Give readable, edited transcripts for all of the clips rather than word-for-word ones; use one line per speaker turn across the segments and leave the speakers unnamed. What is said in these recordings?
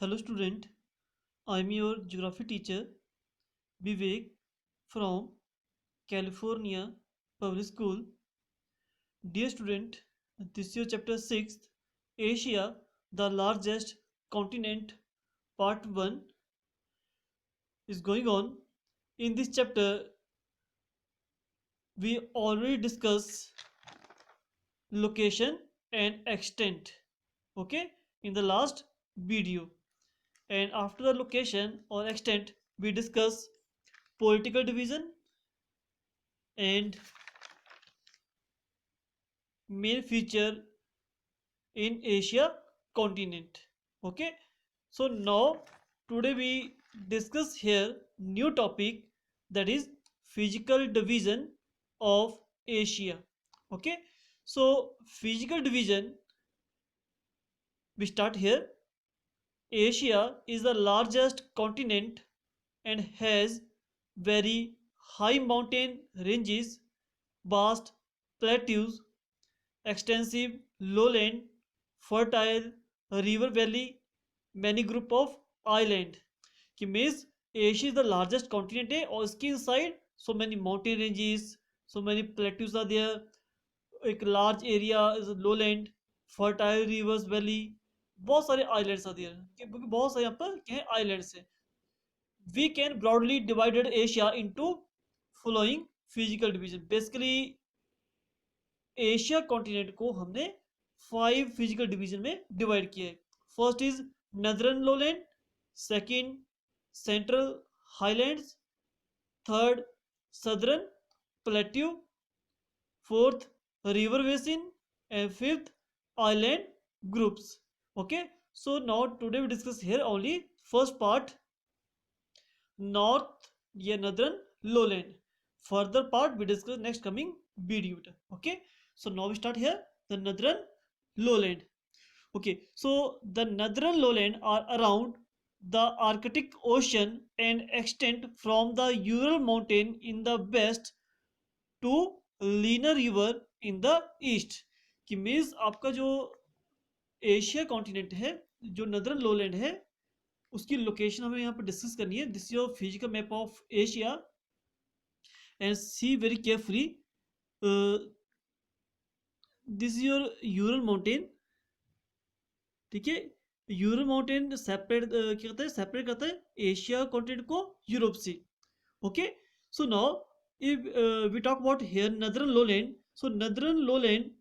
Hello student, I am your geography teacher Vivek from California Public School. Dear student, this is your chapter 6, Asia, the largest continent, part 1 is going on. In this chapter, we already discussed location and extent, okay, in the last video. And after the location or extent, we discuss political division and main feature in Asia continent. Okay, so now today we discuss here new topic, that is physical division of Asia. Okay, so physical division, we start here. Asia is the largest continent and has very high mountain ranges, vast plateaus, extensive lowland, fertile river valley, many group of island. कि means Asia is the largest continent है और इसके inside so many mountain ranges, so many plateaus are there, एक large area is lowland, fertile rivers valley, बहुत सारे islands are there, क्योंकि बहुत सारे यहाँ पर क्या है आइलैंड्स है. We can broadly divided Asia into following physical division. Basically Asia continent को हमने 5 फिजिकल डिवीजन में डिवाइड किया है. First is northern lowland, second central highlands, third southern plateau, fourth river basin and fifth island groups. Okay, so now today we discuss here only first part, north या northern lowland. Further part we discuss next coming video. Okay, so now we start here the northern lowland. Okay, so the northern lowland are around the Arctic Ocean and extend from the Ural mountain in the west to Lena river in the east. कि means आपका जो Asia continent है, जो northern lowland है, उसकी location हमें यहाँ पर डिस्कस करनी है. This is your physical map of Asia and see very carefully. This is your Ural mountain. ठीक है, यूरल माउंटेन सेपरेट क्या करता है, सेपरेट करता है एशिया कॉन्टिनेंट को यूरोप से. Okay, so now if we talk about here northern lowland, so northern lowland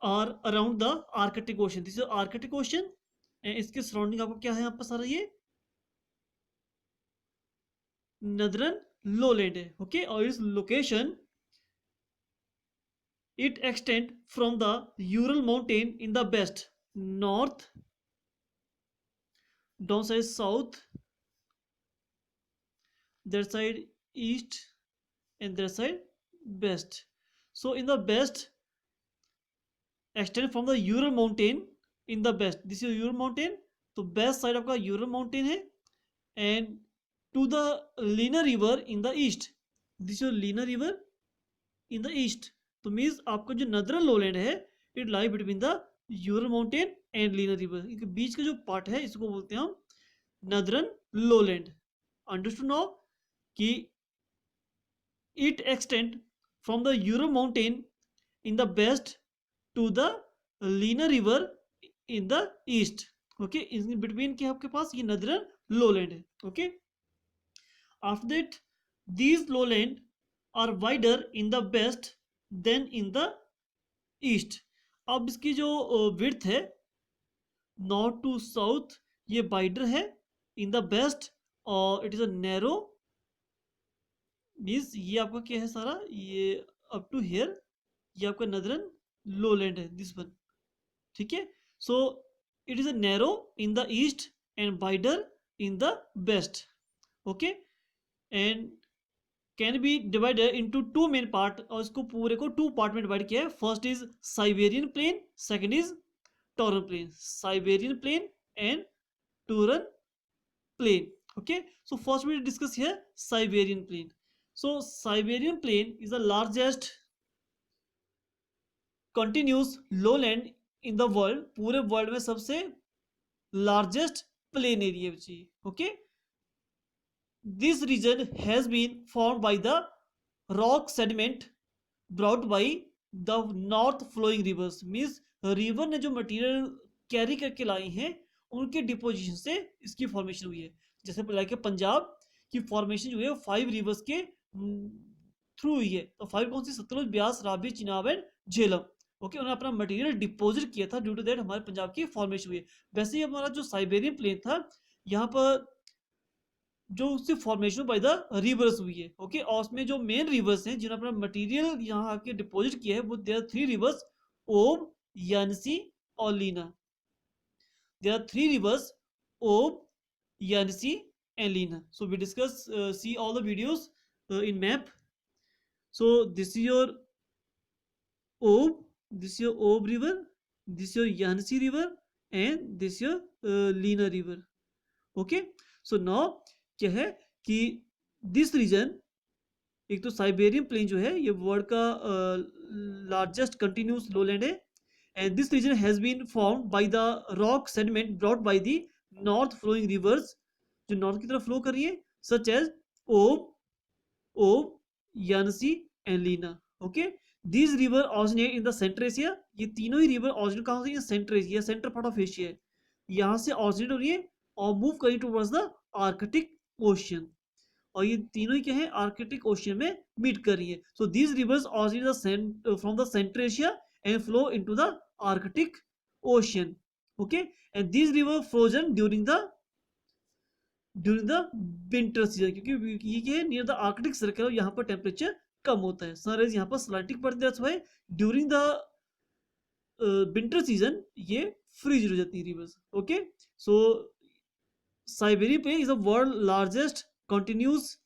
are around the Arctic Ocean. This is Arctic Ocean and इसके सराउंडिंग आपको क्या है यहाँ पर सारा ये नदरन लोलैंड है. ओके, और इस location it extend from the Ural mountain in the west, north, down side south, that side east, and that side west. So in the west extend from the Ural mountain in the west. This is Ural mountain, तो west side आपका Ural mountain है, and to the Lena river in the east. This is Lena river in the east. तो means आपका जो northern lowland है it lie between the Ural mountain and Lena river. इनके बीच का जो पार्ट है इसको बोलते हैं हम नदरन लोलैंड. अंडरस्टूड नाउ कि it extend from the Ural mountain in the west to the Lena river in the east. Okay, in between के आपके पास ये नदरन लोलैंड है. Okay, after that these lowland are wider in the west than in the east. अब इसकी जो width है north to south ये वाइडर है इन द वेस्ट, और it is a narrow, means ये आपका क्या है सारा ये अप टू हियर ये आपका नदरन लोलैंड है दिस वन. ठीक है, so it is a narrow in the east and wider in the west. Okay, and can be divided into two main part, और इसको पूरे को 2 पार्ट में डिवाइड किया है. First is Siberian plain, second is Turan plain. Siberian plain and Turan plain. Okay, so first we discuss here Siberian plain. So Siberian plain is the largest continuous lowland in the world. पूरे world में सबसे largest plain area which okay. This region has been formed by the rock sediment brought by the north flowing rivers, means river ने जो material carry करके लाई हैं उनके deposition से इसकी फॉर्मेशन हुई है. जैसे लाइक पंजाब की फॉर्मेशन जो है 5 रिवर्स के थ्रू हुई है. तो 5 कौन सी? सतलुज, ब्यास, रावी, चिनाब एंड झेलम. ओके, उन्होंने अपना मटेरियल डिपोजिट किया था, ड्यू टू दैट हमारे पंजाब की फॉर्मेशन हुई है. वैसे ही हमारा जो साइबेरियन प्लेन था, यहाँ पर जो उससे फॉर्मेशन बाय द रिवर्स हुई है. ओके, और उसमें जो मेन रिवर्स हैं जिन्होंने अपना मटेरियल यहाँ आके डिपॉजिट किया है, वो देयर 3 रिवर्स, ओब, यानसी और Leena. There are 3 rivers, Ob, Yenisei and Lena. So we discuss, see all the videos in map. So this is your Ob, this is your Ob river, this is your Yansi river, and this is your Lena river. Okay, so now क्या है कि this reason, एक तो Siberian plane जो है ये world का largest continuous lowland है. And this region has been formed by the rock sediment brought by the north flowing rivers, जो नॉर्थ की तरफ फ्लो कर रही है, such as Ob, Yenisei and Lena. Okay, These river originate in the Central Asia. ये तीनों ही river originate कहाँ से? Central Asia, central part of Asia है, यहाँ से ऑरिजिनेट हो रही है और मूव करी टुवर्ड्स द आर्कटिक ओशियन. और ये तीनों ही क्या है? आर्कटिक ओशियन में मीट कर रही है. So these rivers originate from the central Asia and flow into the Arctic ocean. Okay, and these river frozen during the winter season, क्योंकि ये क्या है? नियर द आर्कटिक सर्कल, यहाँ पर टेम्परेचर कम होता है, सनराइज यहाँ पर स्लैंटिंग पड़ती है. That's during the winter season ये फ्रीज हो जाती है rivers. Okay, so Siberian plain is the world largest continuous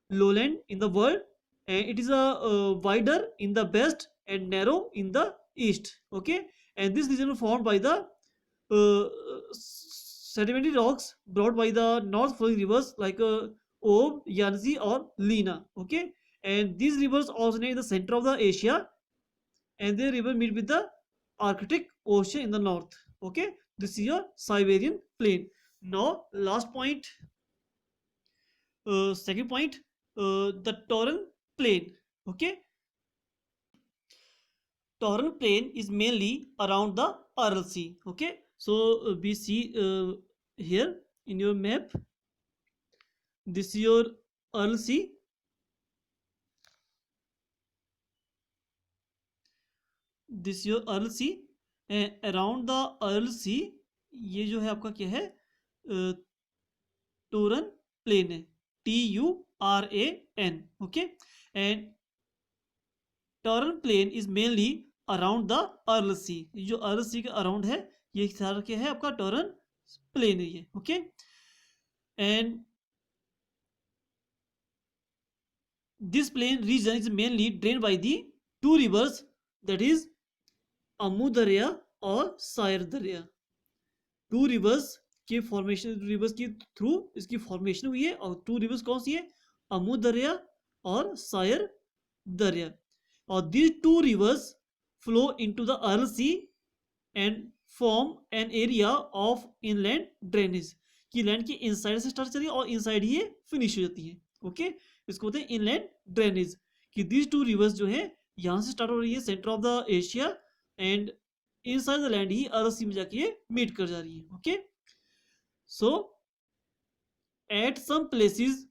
lowland in the world, and it is a wider in the west and narrow in the east. Okay, and this region was formed by the sedimentary rocks brought by the north flowing rivers like Ob, Yanzi or Lena. Okay, and these rivers originate in the center of the Asia, and their river meet with the Arctic Ocean in the north. Okay, this is your Siberian plain. Now last point, second point, the Taurine plain. Okay, Taurine plain is mainly around the Aral Sea. Okay, so we see here in your map, this is your Aral Sea. This is your Aral Sea, and around the Aral Sea ये जो है आपका क्या है? Taurine plain है, TURAN. Okay, and Taurine plain is mainly around the Aral Sea. जो Aral Sea के around है ये सारा क्या है? आपका Taurine plain है ये. Okay, and this plain region is mainly drained by the 2 rivers, that is Amu दरिया और सायर दरिया. 2 रिवर्स के फॉर्मेशन, रिवर्स के थ्रू इसकी फॉर्मेशन हुई है. और 2 रिवर्स कौन सी है? अमू दरिया और सायर दरिया. और these 2 rivers flow into the Aral Sea and form an area of inland drainage. कि लैंड की इनसाइड से स्टार्ट चली और इनसाइड ही फिनिश हो जाती है. ओके, इसको बोलते हैं इनलैंड ड्रेनेज. कि these 2 rivers जो है यहाँ से स्टार्ट हो रही है centre of the Asia, and inside the land ही अरब सी में जाके ये मीट कर जा रही है. Okay, so at some places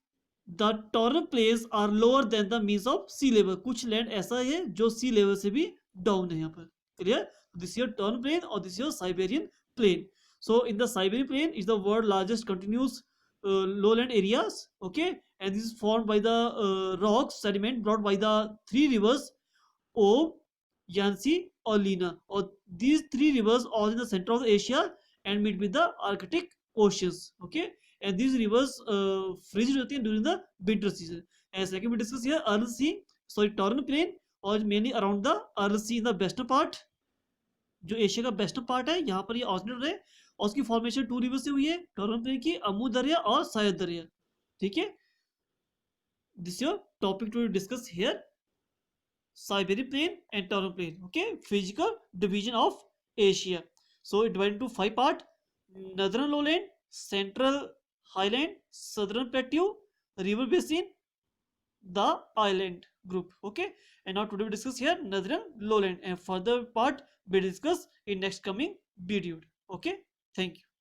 the Turan place are lower than the means of sea level. कुछ लैंड ऐसा है जो सी लेवल से भी डाउन है यहाँ पर. Clear? This your Turan plain और this your Siberian plain. So in the Siberian plain is the world largest continuous lowland areas. Okay, and this is formed by the rocks sediment brought by the 3 rivers Ob, Yansi और लीना. और these 3 rivers are in the center of Asia and meet with the Arctic oceans. Okay, and these rivers freeze होती हैं during the winter season. And second we discuss here Aral Sea, sorry Taurine plain, और mainly around the Aral Sea in the western part, जो Asia का western part है यहाँ पर ये originate है. और उसकी फॉर्मेशन 2 रिवर से हुई है, टॉरन प्लेन की, अमू दरिया और सायर दरिया. ठीक है, this your topic to discuss here, Siberian plain and Taurine plain. Okay, physical division of Asia. So it divided into 5 parts. northern lowland, central highland, southern plateau, river basin, the island group. Okay, and now today we discuss here northern lowland, and further part we discuss in next coming video. Okay, thank you.